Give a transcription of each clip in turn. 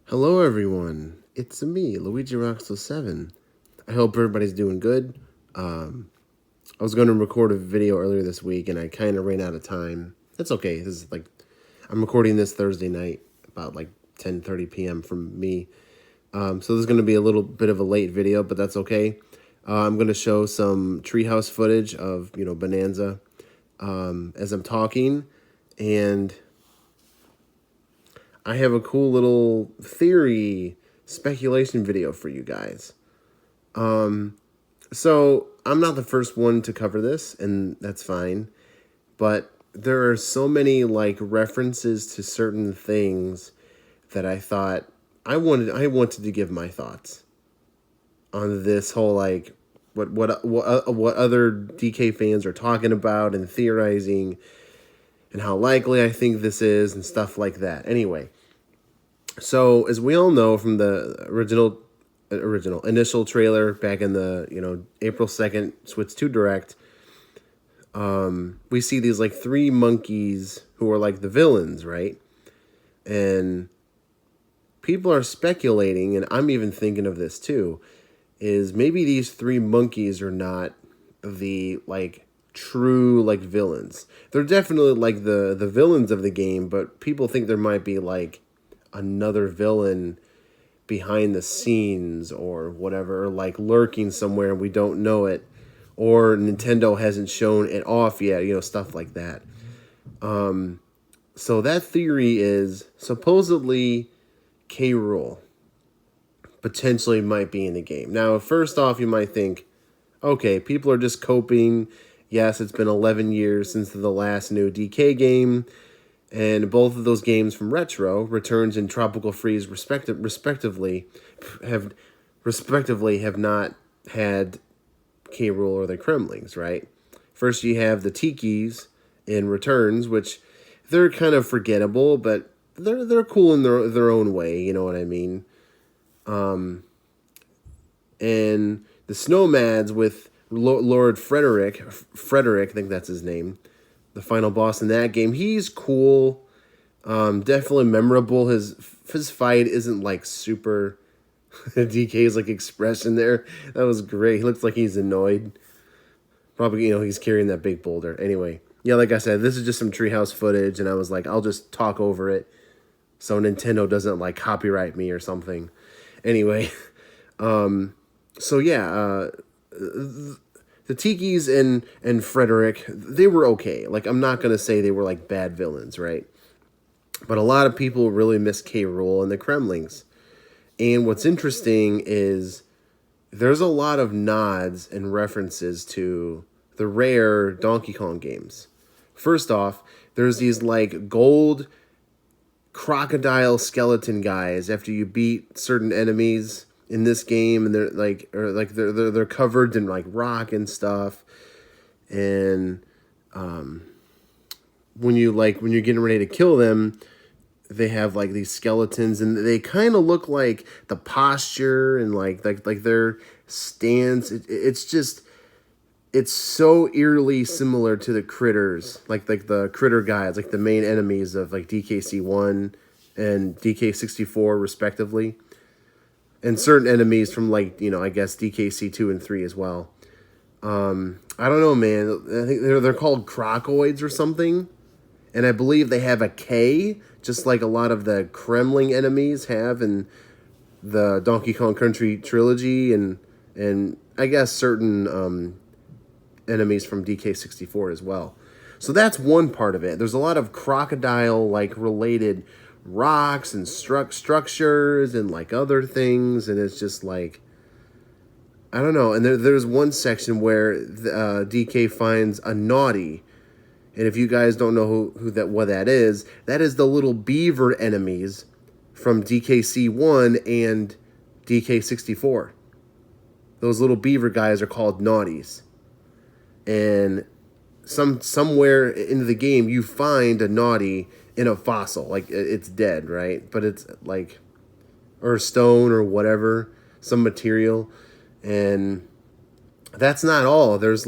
Hello everyone, it's me, Luigi Roxo 7. I hope everybody's doing good. I was going to record a video earlier this week and I kind of ran out of time. That's okay. I'm recording this Thursday night about 10:30 p.m. from me. So this is going to be a little bit of a late video, but that's okay. I'm going to show some treehouse footage of, Bananza as I'm talking, and I have a cool little theory speculation video for you guys. So I'm not the first one to cover this, and that's fine. But there are so many references to certain things that I thought I wanted to give my thoughts on this whole what other DK fans are talking about and theorizing and how likely I think this is and stuff like that. Anyway, so as we all know from the original initial trailer back in the April 2nd Switch 2 Direct, we see these three monkeys who are the villains, right? And people are speculating, and I'm even thinking of this too, is maybe these three monkeys are not the true villains. They're definitely the villains of the game, but people think there might be another villain behind the scenes or whatever, lurking somewhere and we don't know it, or Nintendo hasn't shown it off yet, stuff like that. So that theory is supposedly K. Rool potentially might be in the game. Now, first off, you might think, okay, people are just coping. Yes, it's been 11 years since the last new DK game, and both of those games from Retro, Returns and Tropical Freeze, respectively, have not had K. Rool or the Kremlings, right? First, you have the Tikis in Returns, which they're kind of forgettable, but they're cool in their own way. You know what I mean? And the Snowmads with Lord Frederick, I think that's his name, the final boss in that game. He's cool, definitely memorable. His fight isn't super DK's expression there. That was great. He looks like he's annoyed. Probably he's carrying that big boulder. Anyway, yeah, like I said, this is just some treehouse footage, and I was like, I'll just talk over it so Nintendo doesn't copyright me or something. Anyway, so yeah, the Tikis and Frederick, they were okay. I'm not gonna say they were bad villains, right? But a lot of people really miss K. Rool and the Kremlings. And what's interesting is there's a lot of nods and references to the rare Donkey Kong games. First off, there's these gold crocodile skeleton guys after you beat certain enemies in this game, and they're covered in rock and stuff. And when you're getting ready to kill them, they have these skeletons, and they kind of look like the posture and their stance. It's so eerily similar to the critters, like the critter guys, the main enemies of DKC1 and DK64 respectively, and certain enemies from I guess DKC2 and 3 as well. I don't know, man. I think they're called crocoids or something. And I believe they have a K, just like a lot of the Kremling enemies have in the Donkey Kong Country trilogy, and I guess certain enemies from DK64 as well. So that's one part of it. There's a lot of crocodile related rocks and structures and other things, and it's just I don't know. And there's one section where DK finds a naughty. And if you guys don't know what that is the little beaver enemies from DKC1 and DK64. Those little beaver guys are called naughties. And somewhere in the game you find a naughty in a fossil, it's dead, right? But it's or stone or whatever, some material. And that's not all. There's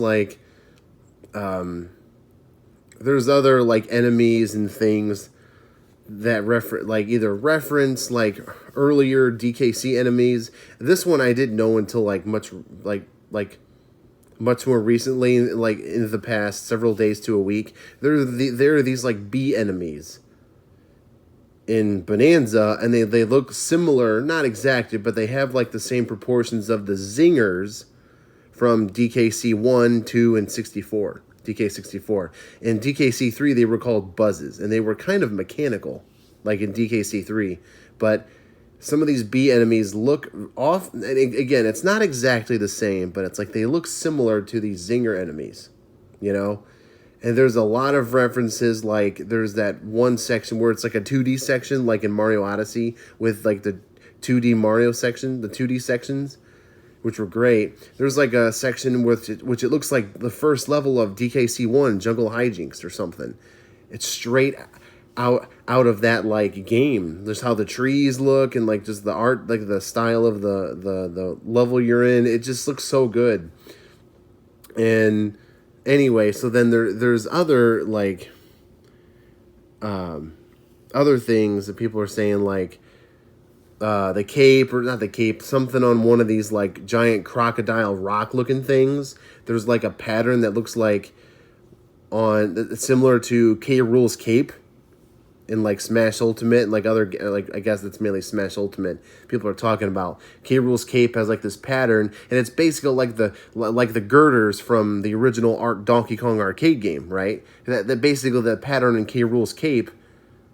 there's other enemies and things that like either reference like earlier DKC enemies. This one I didn't know until like much more recently, like in the past several days to a week. There are these like B enemies in Bananza, and they look similar, not exactly, but they have like the same proportions of the zingers from DKC 1, 2, and 64. DK64. In DKC3, they were called buzzes, and they were kind of mechanical, like in DKC3. But some of these B enemies look off, and again, it's not exactly the same, but it's like they look similar to these zinger enemies, you know? And there's a lot of references, like there's that one section where it's like a 2D section, like in Mario Odyssey, with like the 2D Mario section, the 2D sections, which were great. There's like a section which it looks like the first level of DKC1, Jungle Hijinks or something. It's straight out of that like game. There's how the trees look and like just the art, like the style of the level you're in. It just looks so good. And anyway, so then there's other like other things that people are saying, like the cape, or not the cape, something on one of these like giant crocodile rock looking things. There's like a pattern that looks like similar to K. Rool's cape in like Smash Ultimate, and like other, like I guess that's mainly Smash Ultimate people are talking about. K. Rool's cape has like this pattern, and it's basically like the girders from the original Donkey Kong arcade game, right? That basically the pattern in K. Rool's cape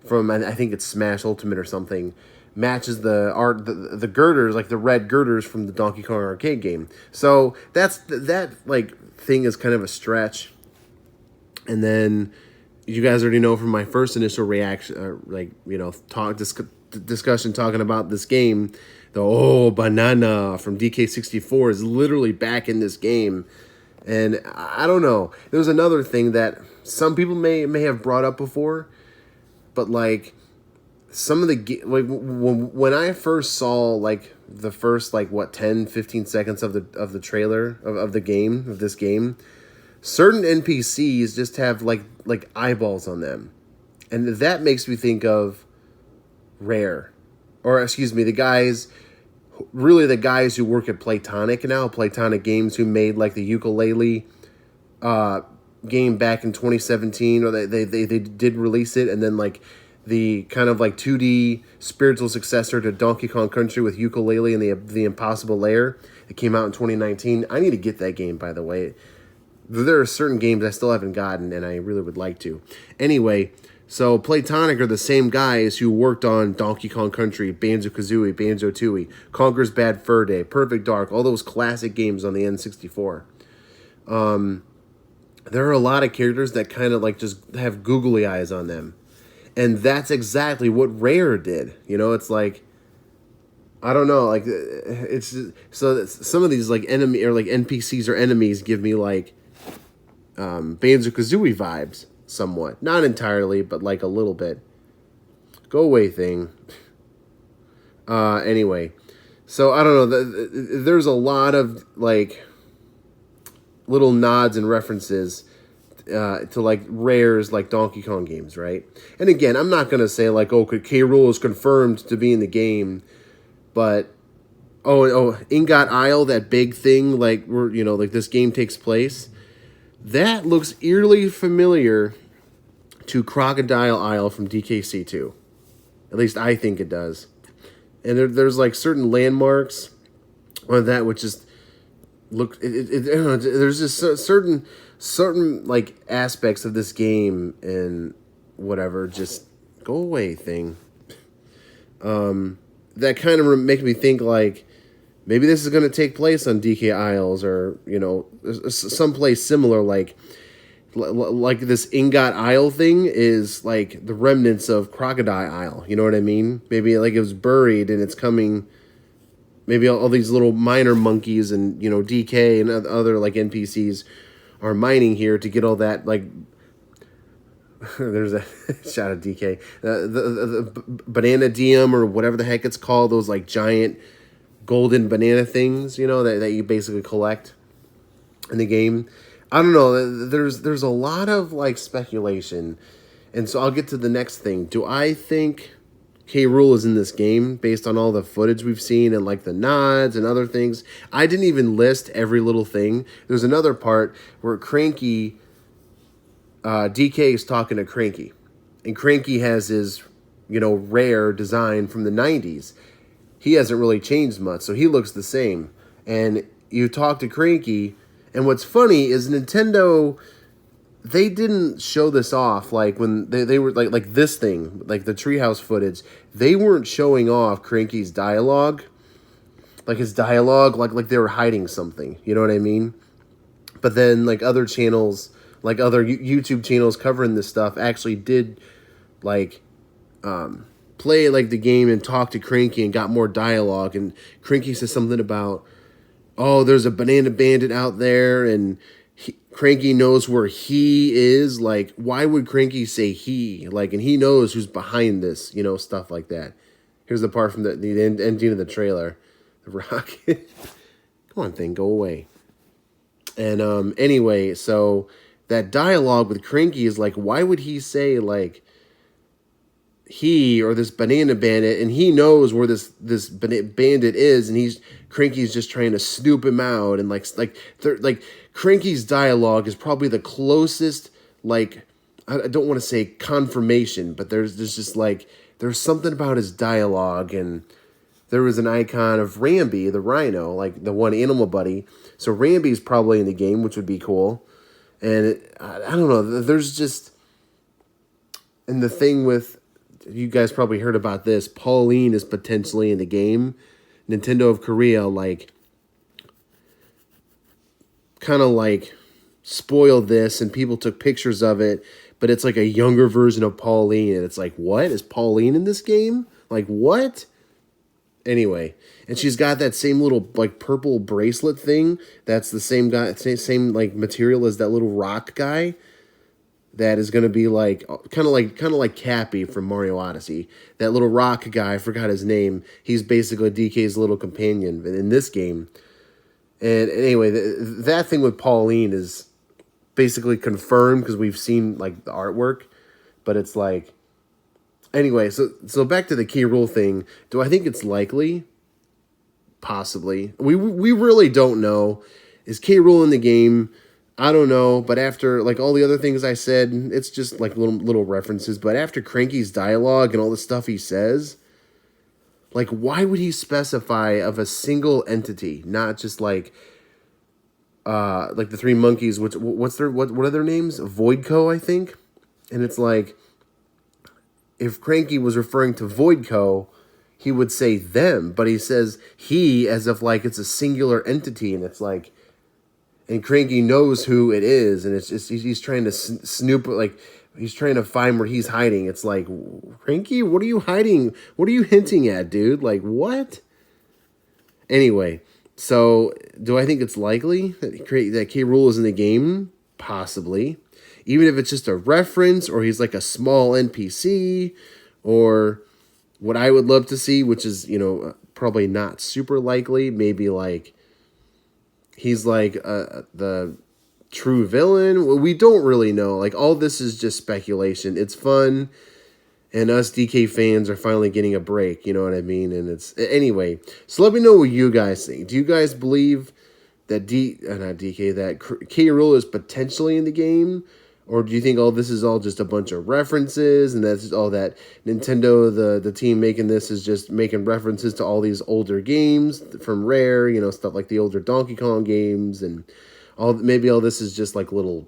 from, I think it's Smash Ultimate or something, matches the girders, like the red girders from the Donkey Kong arcade game. So that like thing is kind of a stretch. And then you guys already know from my first initial reaction, discussion talking about this game, the banana from DK64 is literally back in this game. And I don't know. There's another thing that some people may have brought up before, but like some of the when I first saw like the first 10-15 seconds of the trailer of this game, certain NPCs just have like eyeballs on them, and that makes me think of Rare, or excuse me, the guys who work at Playtonic Games, who made like the ukulele game back in 2017, or they did release it, and then like the kind of like 2D spiritual successor to Donkey Kong Country with ukulele and the Impossible Lair. It came out in 2019. I need to get that game, by the way. There are certain games I still haven't gotten, and I really would like to. Anyway, so Playtonic are the same guys who worked on Donkey Kong Country, Banjo-Kazooie, Banjo-Tooie, Conker's Bad Fur Day, Perfect Dark, all those classic games on the N64. There are a lot of characters that kind of like just have googly eyes on them. And that's exactly what Rare did. You know, it's like, I don't know, like, it's just, so some of these like enemy or like NPCs or enemies give me like Banjo-Kazooie vibes somewhat. Not entirely, but like a little bit. Go away, thing. Anyway, so I don't know, there's a lot of like little nods and references to like Rare's like Donkey Kong games, right? And again, I'm not gonna say like, oh, K. Rool is confirmed to be in the game, but Ingot Isle, that big thing, like where like this game takes place, that looks eerily familiar to Crocodile Isle from DKC2. At least I think it does. And there's like certain landmarks on that which just look. There's just certain like aspects of this game and whatever, just go away, thing. That kind of make me think like maybe this is going to take place on DK Isles, or someplace similar, like this Ingot Isle thing is like the remnants of Crocodile Isle. You know what I mean? Maybe like it was buried and it's coming. Maybe all these little miner monkeys and DK and other like NPCs are mining here to get all that, like, there's a shot of DK, the banana diem or whatever the heck it's called, those like giant golden banana things, that you basically collect in the game. I don't know, there's a lot of like speculation, And so I'll get to the next thing. Do I think K. Rool is in this game based on all the footage we've seen and like the nods and other things? I didn't even list every little thing. There's another part where Cranky, DK is talking to Cranky, and Cranky has his, rare design from the 90s. He hasn't really changed much, so he looks the same. And you talk to Cranky, and what's funny is Nintendo, they didn't show this off like when they were like this thing, like the treehouse footage. They weren't showing off Cranky's dialogue, like his dialogue, like they were hiding something. You know what I mean? But then like other channels, like other YouTube channels covering this stuff, actually did like play like the game and talk to Cranky and got more dialogue. And Cranky says something about, oh, there's a banana bandit out there, and Cranky knows where he is. Like, why would Cranky say he? Like, and he knows who's behind this, stuff like that. Here's the part from the ending of the trailer. The rocket. Come on, thing, go away. And anyway, so that dialogue with Cranky is like, why would he say like he or this banana bandit, and he knows where this bandit is, and Cranky's just trying to snoop him out, and like Cranky's dialogue is probably the closest, like, I don't want to say confirmation, but there's just like there's something about his dialogue. And there was an icon of Rambi the rhino, like the one animal buddy, so Rambi's probably in the game, which would be cool. And I don't know, there's just, and the thing with, you guys probably heard about this, Pauline is potentially in the game. Nintendo of Korea, like, kind of like spoiled this, and people took pictures of it, but it's like a younger version of Pauline, and it's like, what? Is Pauline in this game? Like, what? Anyway, and she's got that same little, like, purple bracelet thing. That's the same guy, same like material as that little rock guy. That is going to be like kind of like Cappy from Mario Odyssey. That little rock guy, I forgot his name. He's basically DK's little companion in this game. And anyway, that thing with Pauline is basically confirmed because we've seen like the artwork. But it's like, anyway, so back to the K. Rool thing. Do I think it's likely? Possibly. We really don't know. Is K. Rool in the game? I don't know, but after like all the other things I said, it's just like little references. But after Cranky's dialogue and all the stuff he says, like, why would he specify of a single entity, not just like the three monkeys? What are their names? Voidco, I think. And it's like, if Cranky was referring to Voidco, he would say them, but he says he as if like it's a singular entity, and it's like. And Cranky knows who it is, and it's just he's trying to snoop, like he's trying to find where he's hiding. It's like, Cranky, what are you hiding? What are you hinting at, dude? Like, what? Anyway, so do I think it's likely that K. Rool is in the game? Possibly. Even if it's just a reference, or he's like a small NPC, or what I would love to see, which is, probably not super likely, maybe like he's like the true villain. Well, we don't really know. Like, all this is just speculation. It's fun, and us DK fans are finally getting a break. You know what I mean? And it's anyway. So let me know what you guys think. Do you guys believe that that K. Rool is potentially in the game, or do you think all this is all just a bunch of references, and that's all that Nintendo, the team making this, is just making references to all these older games from Rare, stuff like the older Donkey Kong games, and maybe all this is just like little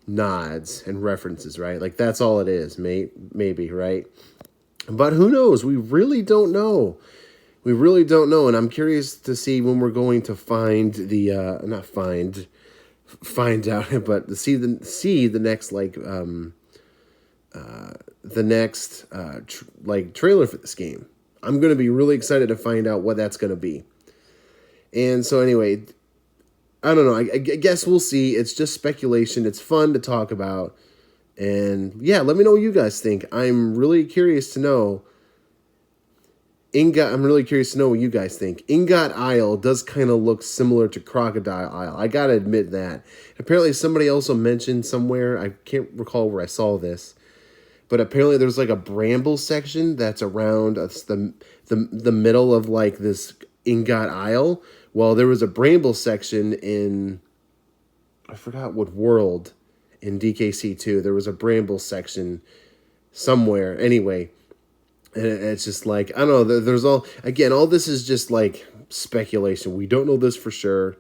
nods and references, right? Like, that's all it is, maybe, right? But who knows? We really don't know. We really don't know, and I'm curious to see when we're going to find the find out, but see the next trailer for this game. I'm going to be really excited to find out what that's going to be. And so anyway, I don't know. I guess we'll see. It's just speculation. It's fun to talk about. And yeah, let me know what you guys think. I'm really curious to know. I'm really curious to know what you guys think. Ingot Isle does kind of look similar to Crocodile Isle. I gotta admit that. Apparently somebody also mentioned somewhere, I can't recall where I saw this, but apparently there's like a bramble section that's around the middle of like this Ingot Isle. Well, there was a bramble section in, I forgot what world, in DKC2. There was a bramble section somewhere. Anyway, and it's just like, I don't know. There's all this is just like speculation. We don't know this for sure.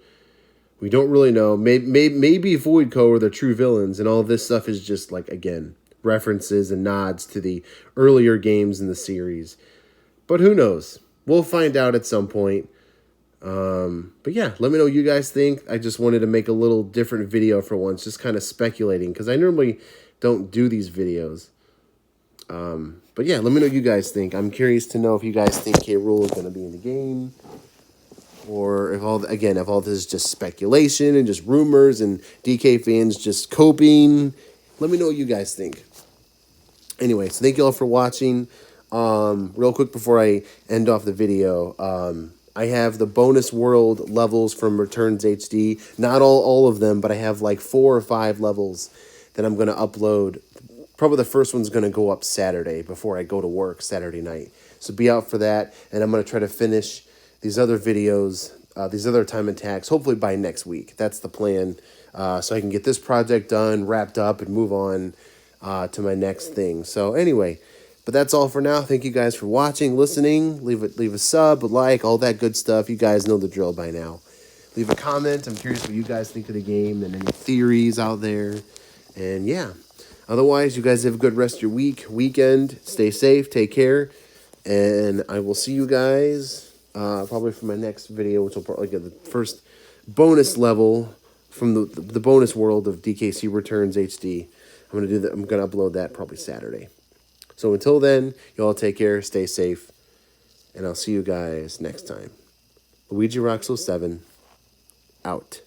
We don't really know. Maybe Voidco are the true villains, and all this stuff is just like, again, references and nods to the earlier games in the series. But who knows? We'll find out at some point. But yeah, let me know what you guys think. I just wanted to make a little different video for once, just kind of speculating, because I normally don't do these videos. But yeah, let me know what you guys think. I'm curious to know if you guys think K. Rool is going to be in the game, or if all this is just speculation and just rumors and DK fans just coping. Let me know what you guys think. Anyway, so thank you all for watching. Real quick before I end off the video, I have the bonus world levels from Returns HD. Not all of them, but I have like 4 or 5 levels that I'm going to upload. Probably the first one's going to go up Saturday before I go to work Saturday night. So be out for that, and I'm going to try to finish these other videos, these other time attacks, hopefully by next week. That's the plan, so I can get this project done, wrapped up, and move on to my next thing. So anyway, but that's all for now. Thank you guys for watching, listening. Leave a sub, a like, all that good stuff. You guys know the drill by now. Leave a comment. I'm curious what you guys think of the game and any theories out there. And yeah, otherwise, you guys have a good rest of your weekend. Stay safe, take care, and I will see you guys probably for my next video, which will probably get the first bonus level from the bonus world of DKC Returns HD. I'm gonna do that. I'm gonna upload that probably Saturday. So until then, you all take care, stay safe, and I'll see you guys next time. Luigi Roxo 7 out.